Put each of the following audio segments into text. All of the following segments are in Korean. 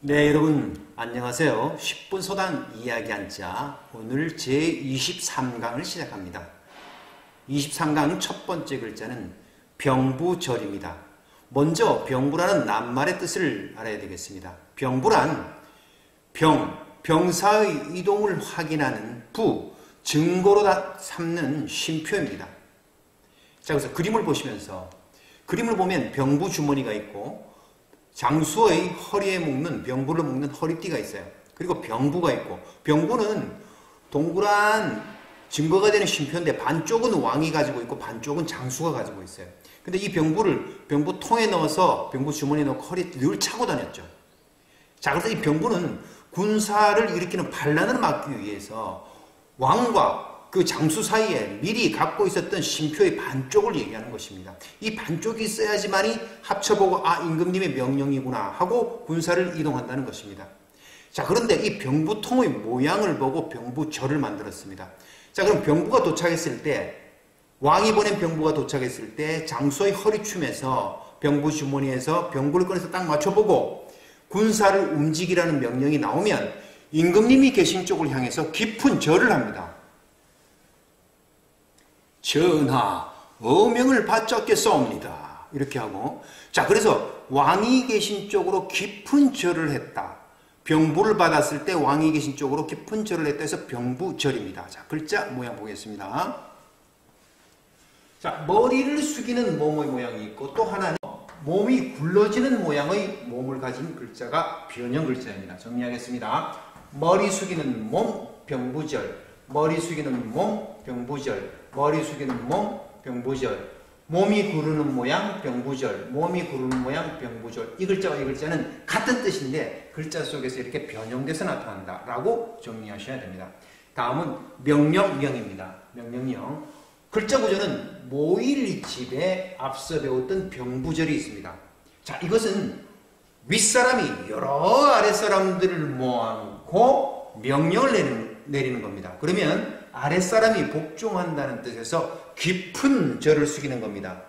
네, 여러분 안녕하세요. 10분 소당 이야기 한자, 오늘 제23강을 시작합니다. 23강 첫 번째 글자는 병부절입니다. 먼저 병부라는 낱말의 뜻을 알아야 되겠습니다. 병부란 병사의 이동을 확인하는 증거로 삼는 쉼표입니다. 자, 그래서 그림을 보시면서, 그림을 보면 병부 주머니가 있고 장수의 허리에 묶는, 병부를 묶는 허리띠가 있어요. 그리고 병부가 있고, 병부는 동그란 증거가 되는 쉼표인데 반쪽은 왕이 가지고 있고 반쪽은 장수가 가지고 있어요. 근데 이 병부를 병부통에 넣어서 병부 주머니에 넣고 허리에 늘 차고 다녔죠. 자, 그래서 이 병부는 군사를 일으키는 반란을 막기 위해서 왕과 그 장수 사이에 미리 갖고 있었던 쉼표의 반쪽을 얘기하는 것입니다. 이 반쪽이 있어야지만이 합쳐보고 임금님의 명령이구나 하고 군사를 이동한다는 것입니다. 자, 그런데 이 병부통의 모양을 보고 병부절을 만들었습니다. 자, 그럼 병부가 도착했을 때, 왕이 보낸 병부가 도착했을 때 장수의 허리춤에서 병부 주머니에서 병부를 꺼내서 딱 맞춰보고 군사를 움직이라는 명령이 나오면 임금님이 계신 쪽을 향해서 깊은 절을 합니다. 전하, 어명을 바쳤겠사옵니다. 이렇게 하고, 자, 그래서 왕이 계신 쪽으로 깊은 절을 했다. 병부를 받았을 때 왕이 계신 쪽으로 깊은 절을 했다 해서 병부절입니다. 자, 글자 모양 보겠습니다. 자, 머리를 숙이는 몸의 모양이 있고, 또 하나는 몸이 굴러지는 모양의 몸을 가진 글자가 변형 글자입니다. 정리하겠습니다. 머리 숙이는 몸, 병부절. 머리 숙이는 몸, 병부절. 머리 숙이는 몸, 병부절. 몸이 구르는 모양, 병부절. 몸이 구르는 모양, 병부절. 이 글자와 이 글자는 같은 뜻인데 글자 속에서 이렇게 변형돼서 나타난다 라고 정리하셔야 됩니다. 다음은 명령명입니다. 명령명. 글자 구조는 모일집에 앞서 배웠던 병부절이 있습니다. 자, 이것은 윗사람이 여러 아랫사람들을 모아놓고 명령을 내리는 겁니다. 그러면 아랫사람이 복종한다는 뜻에서 깊은 절을 숙이는 겁니다.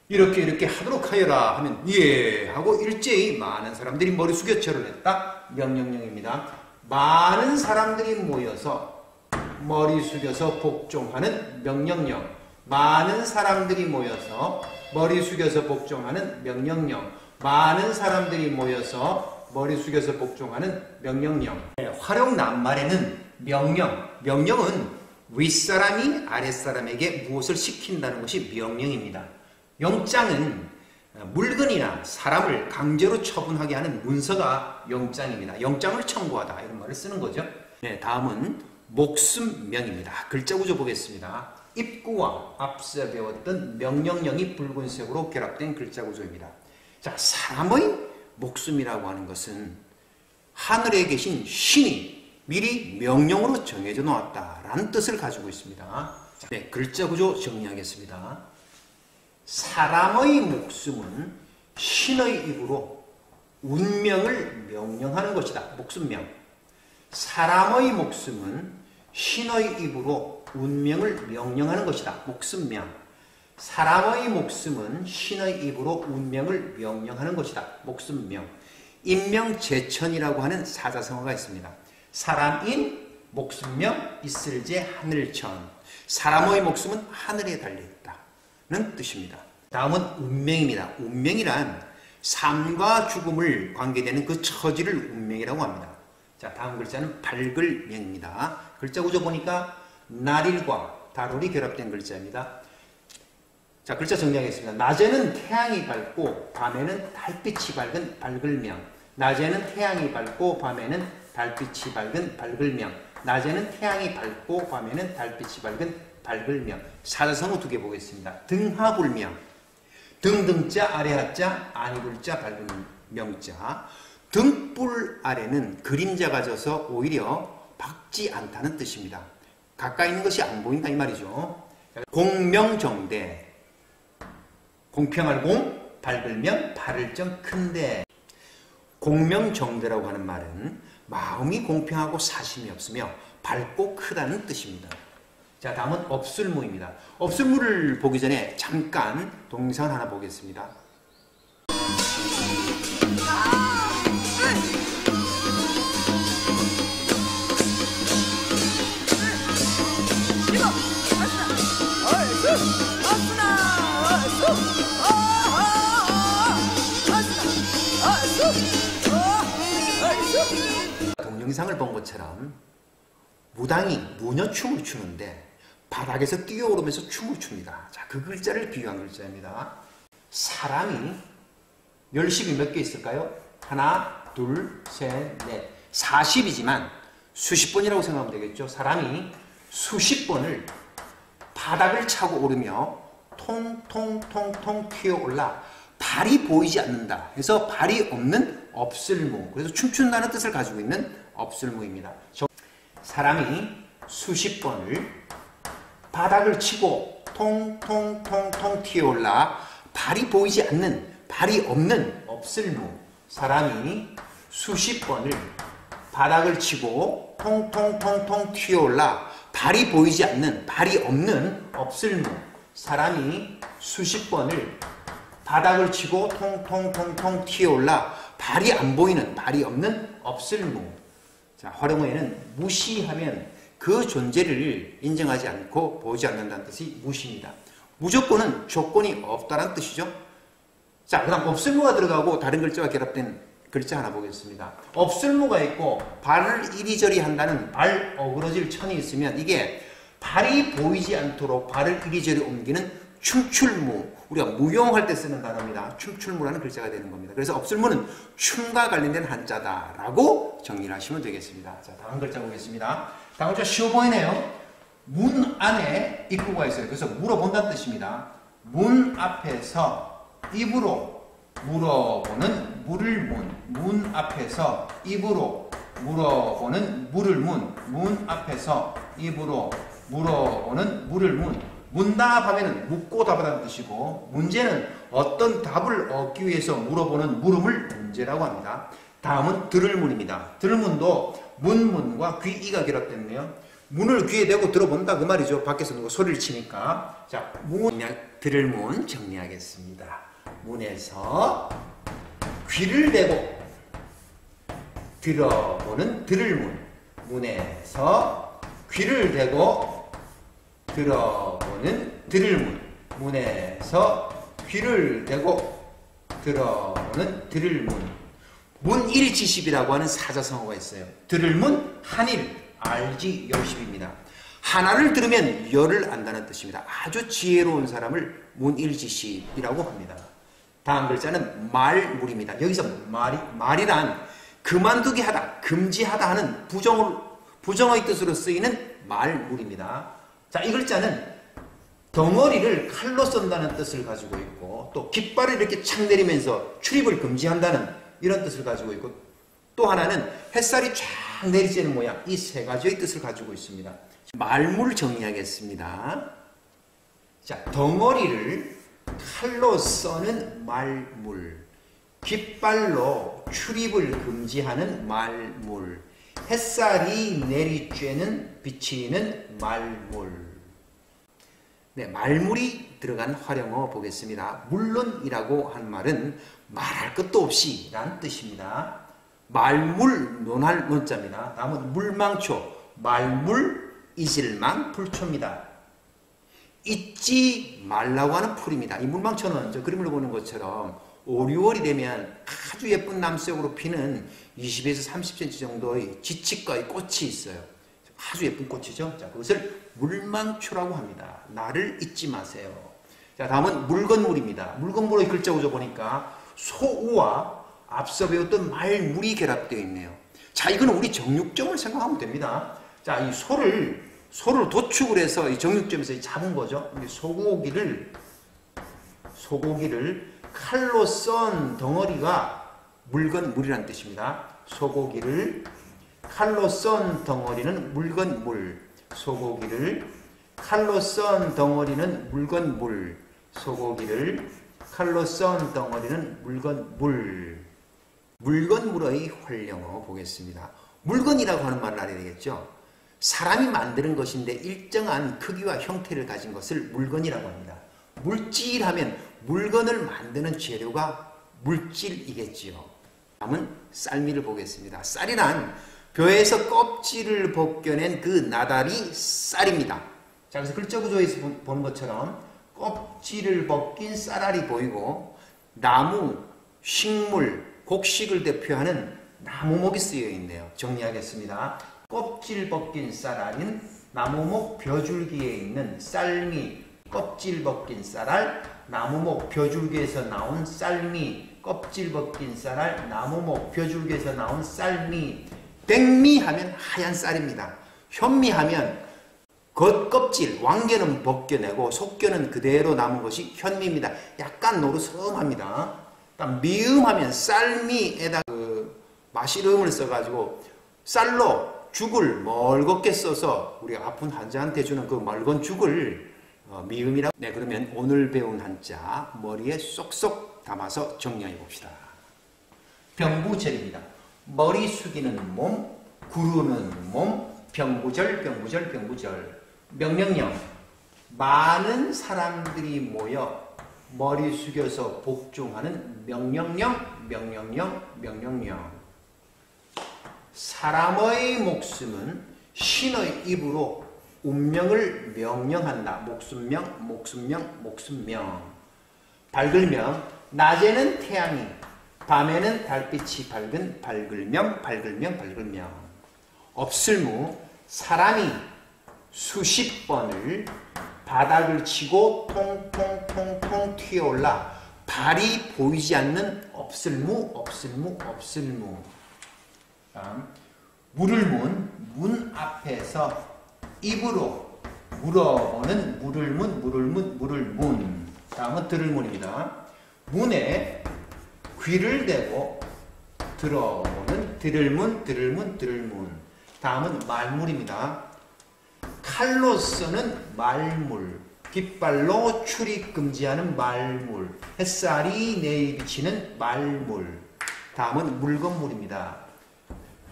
이렇게 하도록 하여라 하면 예 하고 일제히 많은 사람들이 머리 숙여 절을 했다. 명령령입니다. 많은 사람들이 모여서 머리 숙여서 복종하는 명령령. 많은 사람들이 모여서 머리 숙여서 복종하는 명령령. 많은 사람들이 모여서 머리 숙여서 복종하는 명령령. 활용 낱말에는 명령은 윗사람이 아랫사람에게 무엇을 시킨다는 것이 명령입니다. 영장은 물건이나 사람을 강제로 처분하게 하는 문서가 영장입니다. 영장을 청구하다 이런 말을 쓰는 거죠. 네, 다음은 목숨명입니다. 글자 구조 보겠습니다. 입구와 앞서 배웠던 명령령이 붉은색으로 결합된 글자 구조입니다. 자, 사람의 목숨이라고 하는 것은 하늘에 계신 신이 미리 명령으로 정해져 놓았다라는 뜻을 가지고 있습니다. 네, 글자 구조 정리하겠습니다. 사람의 목숨은 신의 입으로 운명을 명령하는 것이다. 목숨명. 사람의 목숨은 신의 입으로 운명을 명령하는 것이다. 목숨명. 사람의 목숨은 신의 입으로 운명을 명령하는 것이다. 목숨명. 인명제천이라고 하는 사자성어가 있습니다. 사람인 목숨명 있을제 하늘천. 사람의 목숨은 하늘에 달려있다는 뜻입니다. 다음은 운명입니다. 운명이란 삶과 죽음을 관계되는 그 처지를 운명이라고 합니다. 자, 다음 글자는 밝을명입니다. 글자 구조 보니까 날일과 달월이 결합된 글자입니다. 자, 글자 정리하겠습니다. 낮에는 태양이 밝고 밤에는 달빛이 밝은 밝을명. 낮에는 태양이 밝고 밤에는 달빛이 밝은 밝을명. 낮에는 태양이 밝고 밤에는 달빛이 밝은 밝을명. 사자성어 두 개 보겠습니다. 등하불명. 등등자 아래하자 안이불자 밝은 명자. 등불 아래는 그림자가 져서 오히려 밝지 않다는 뜻입니다. 가까이 있는 것이 안 보인다 이 말이죠. 공명정대. 공평할 공, 밝을명, 바를정 큰데. 공명정대라고 하는 말은 마음이 공평하고 사심이 없으며 밝고 크다는 뜻입니다. 자, 다음은 업술무입니다. 업술무를 보기 전에 잠깐 동영상을 하나 보겠습니다. 동영상을 본 것처럼 무당이 무녀춤을 추는데 바닥에서 뛰어오르면서 춤을 춥니다. 자, 그 글자를 비유한 글자입니다. 사람이 열심히 몇 개 있을까요? 하나, 둘, 셋, 넷. 40이지만 수십 번이라고 생각하면 되겠죠. 사람이 수십 번을 바닥을 차고 오르며 통통통통 튀어올라 발이 보이지 않는다 해서 발이 없는 업술무, 그래서 춤춘다는 뜻을 가지고 있는 업술무입니다. 사람이 수십 번을 바닥을 치고 통통통통 튀어올라 발이 보이지 않는, 발이 없는 업술무. 사람이 수십 번을 바닥을 치고 통통통통 튀어올라 발이 보이지 않는, 발이 없는 업술무. 사람이 수십 번을 바닥을 치고 통통통통 튀어올라 발이 안 보이는, 발이 없는 업술무. 자, 활용어에는 무시하면 그 존재를 인정하지 않고 보지 않는다는 뜻이 무시입니다. 무조건은 조건이 없다는 뜻이죠. 자, 그 다음 업술무가 들어가고 다른 글자와 결합된 글자 하나 보겠습니다. 업술무가 있고 발을 이리저리 한다는 발 어그러질 천이 있으면 이게 발이 보이지 않도록 발을 이리저리 옮기는 춤출무, 우리가 무용할 때 쓰는 단어입니다. 춤출무라는 글자가 되는 겁니다. 그래서 업술무는 춤과 관련된 한자다라고 정리를 하시면 되겠습니다. 자, 다음 글자 보겠습니다. 다음 글자 쉬워 보이네요. 문 안에 입구가 있어요. 그래서 물어본다는 뜻입니다. 문 앞에서 입으로 물어보는 물을 문. 문 앞에서 입으로 물어보는 물을 문. 문 앞에서 입으로 물어보는 물을 문. 문답하면 묻고 답하다는 뜻이고, 문제는 어떤 답을 얻기 위해서 물어보는 물음을 문제라고 합니다. 다음은 들을 문입니다. 들을 문도 문과 귀, 이가 결합됐네요. 문을 귀에 대고 들어본다 그 말이죠. 밖에서 누가 소리를 치니까. 자, 들을 문 정리하겠습니다. 문에서 귀를 대고 들어보는 들을 문. 문에서 귀를 대고 들어보는 들을 문. 문에서 귀를 대고 들어보는 들을 문. 문일지십이라고 하는 사자성어가 있어요. 들을 문, 한일, 알지, 열십입니다. 하나를 들으면 열을 안다는 뜻입니다. 아주 지혜로운 사람을 문일지십이라고 합니다. 다음 글자는 말물입니다. 여기서 말이란 그만두게 하다, 금지하다 하는 부정의 뜻으로 쓰이는 말물입니다. 자, 이 글자는 덩어리를 칼로 썬다는 뜻을 가지고 있고, 또 깃발을 이렇게 착 내리면서 출입을 금지한다는 이런 뜻을 가지고 있고, 또 하나는 햇살이 쫙 내리쬐는 모양, 이 세 가지의 뜻을 가지고 있습니다. 말물 정리하겠습니다. 자, 덩어리를 칼로 써는 말물, 깃발로 출입을 금지하는 말물, 햇살이 내리쬐는 비치는 말물. 네, 말물이 들어간 활용어 보겠습니다. 물론이라고 한 말은 말할 것도 없이 라는 뜻입니다. 말물, 논할 논자입니다. 다음은 물망초, 말물, 잊을망, 불초입니다. 잊지 말라고 하는 풀입니다. 이 물망초는 저 그림을 보는 것처럼 5, 6월이 되면 아주 예쁜 남색으로 피는 20에서 30cm 정도의 지치과의 꽃이 있어요. 아주 예쁜 꽃이죠. 자, 그것을 물망초라고 합니다. 나를 잊지 마세요. 자, 다음은 물건물입니다. 물건물의 글자 구조 보니까 소우와 앞서 배웠던 말물이 결합되어 있네요. 자, 이거는 우리 정육점을 생각하면 됩니다. 자, 이 소를 도축을 해서 이 정육점에서 잡은 거죠. 소고기를 칼로 썬 덩어리가 물건물이라는 뜻입니다. 소고기를 칼로 썬 덩어리는 물건물. 소고기를 칼로 썬 덩어리는 물건물. 소고기를 칼로 썬 덩어리는 물건물. 물건물의 활용어 보겠습니다. 물건이라고 하는 말을 알아야 되겠죠. 사람이 만드는 것인데 일정한 크기와 형태를 가진 것을 물건이라고 합니다. 물질하면 물건을 만드는 재료가 물질이겠지요. 다음은 쌀미를 보겠습니다. 쌀이란 벼에서 껍질을 벗겨낸 그 나달이 쌀입니다. 자, 그래서 글자 구조에서 보는 것처럼 껍질을 벗긴 쌀알이 보이고 나무, 식물, 곡식을 대표하는 나무목이 쓰여 있네요. 정리하겠습니다. 껍질 벗긴 쌀알인 나무목 벼줄기에 있는 쌀미, 껍질 벗긴 쌀알, 나무목 벼줄기에서 나온 쌀미, 껍질 벗긴 쌀알, 나무목 벼줄기에서 나온 쌀미. 백미 하면 하얀 쌀입니다. 현미 하면 겉껍질, 왕겨는 벗겨내고 속겨는 그대로 남은 것이 현미입니다. 약간 노르스름합니다. 미음 하면 쌀미에다 마시름을 써가지고 쌀로 죽을 멀겋게 써서 우리가 아픈 환자한테 주는 그 멀건 죽을 미음이라고. 네, 그러면 오늘 배운 한자 머리에 쏙쏙 담아서 정리해 봅시다. 병부절입니다. 머리 숙이는 몸, 구르는 몸, 병부절, 병부절, 병부절. 명령령, 많은 사람들이 모여 머리 숙여서 복종하는 명령령, 명령령, 명령령. 사람의 목숨은 신의 입으로 운명을 명령한다. 목숨명, 목숨명, 목숨명. 밝을명, 낮에는 태양이, 밤에는 달빛이 밝은 밝을명, 밝을명, 밝을명. 없을무, 사람이 수십 번을 바닥을 치고 통통통통 튀어올라 발이 보이지 않는 없을무, 없을무, 없을무. 다음, 물을 문 앞에서 입으로 물어보는 물을문, 물을문, 물을문. 다음은 들을문입니다. 문에 귀를 대고 들어보는 들을문, 들을문, 들을문. 다음은 말물입니다. 칼로 쓰는 말물, 깃발로 출입 금지하는 말물, 햇살이 내비치는 말물. 다음은 물건물입니다.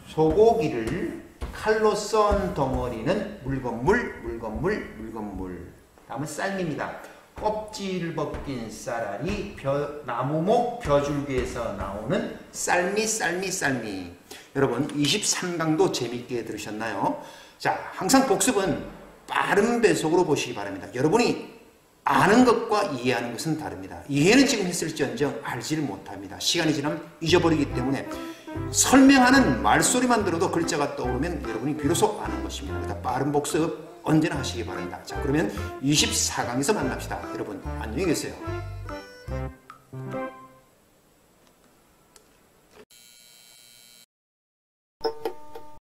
소고기를 칼로 썬 덩어리는 물건물, 물건물, 물건물. 다음은 쌀미입니다. 껍질 벗긴 쌀알이 나무목 벼줄기에서 나오는 쌀미, 쌀미, 쌀미. 여러분 23강도 재밌게 들으셨나요? 자, 항상 복습은 빠른 배속으로 보시기 바랍니다. 여러분이 아는 것과 이해하는 것은 다릅니다. 이해는 지금 했을지언정 알지를 못합니다. 시간이 지나면 잊어버리기 때문에 설명하는 말소리만 들어도 글자가 떠오르면 여러분이 비로소 아는 것입니다. 그러니까 빠른 복습 언제나 하시기 바랍니다. 자, 그러면 24강에서 만납시다. 여러분 안녕히 계세요.